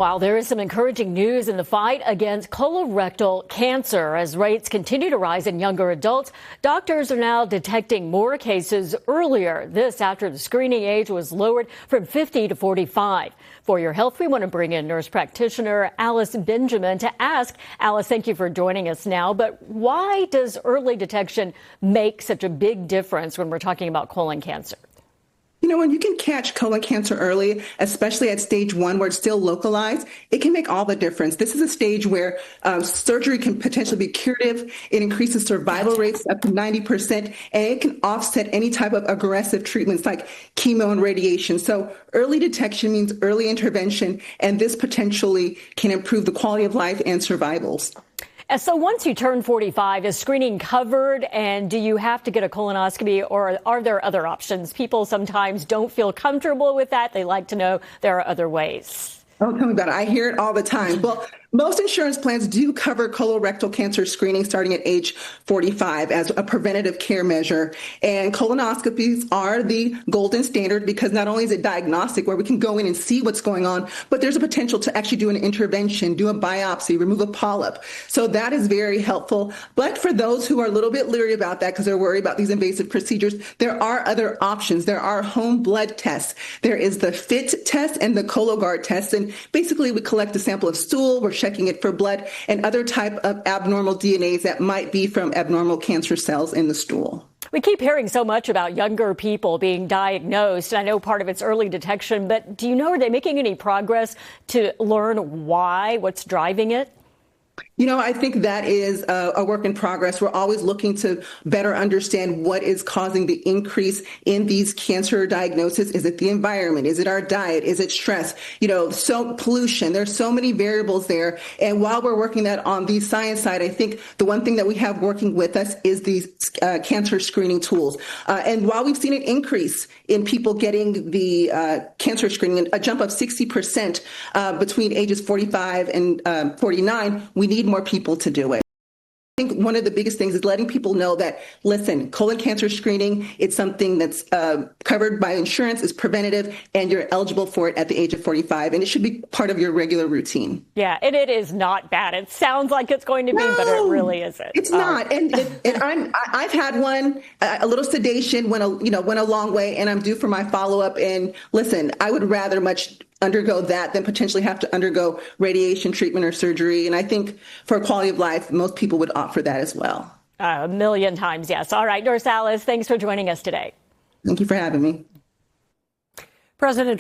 While there is some encouraging news in the fight against colorectal cancer, as rates continue to rise in younger adults, doctors are now detecting more cases earlier. This after the screening age was lowered from 50 to 45. For your health, we want to bring in nurse practitioner Alice Benjamin to ask. Alice, thank you for joining us now. But why does early detection make such a big difference when we're talking about colon cancer? You know, when you can catch colon cancer early, especially at stage 1 where it's still localized, it can make all the difference. This is a stage where surgery can potentially be curative. It increases survival rates up to 90%, and it can offset any type of aggressive treatments like chemo and radiation. So early detection means early intervention, and this potentially can improve the quality of life and survivals. So once you turn 45, is screening covered, and do you have to get a colonoscopy, or are there other options? People sometimes don't feel comfortable with that. They like to know there are other ways. Oh, tell me about it. I hear it all the time. Well, most insurance plans do cover colorectal cancer screening starting at age 45 as a preventative care measure. And colonoscopies are the golden standard because not only is it diagnostic where we can go in and see what's going on, but there's a potential to actually do an intervention, do a biopsy, remove a polyp. So that is very helpful. But for those who are a little bit leery about that because they're worried about these invasive procedures, there are other options. There are home blood tests. There is the FIT test and the Cologuard test. And basically we collect a sample of stool. We're checking it for blood and other type of abnormal DNAs that might be from abnormal cancer cells in the stool. We keep hearing so much about younger people being diagnosed. I know part of it's early detection, but do you know, are they making any progress to learn why, what's driving it? You know, I think that is a work in progress. We're always looking to better understand what is causing the increase in these cancer diagnoses. Is it the environment? Is it our diet? Is it stress? You know, so pollution. There's so many variables there. And while we're working that on the science side, I think the one thing that we have working with us is these cancer screening tools. And while we've seen an increase in people getting the cancer screening, a jump of 60% between ages 45 and 49, we need more people to do it. I think one of the biggest things is letting people know that, listen, colon cancer screening, it's something that's covered by insurance, is preventative, and you're eligible for it at the age of 45, and it should be part of your regular routine. Yeah, and it is not bad. It sounds like it's going to be, but it really isn't. It's not. And I've had one, a little sedation went a long way, and I'm due for my follow-up. And listen, I would rather much undergo that than potentially have to undergo radiation treatment or surgery. And I think for quality of life, most people would opt for that as well. A million times, yes. All right, Nurse Alice, thanks for joining us today. Thank you for having me. President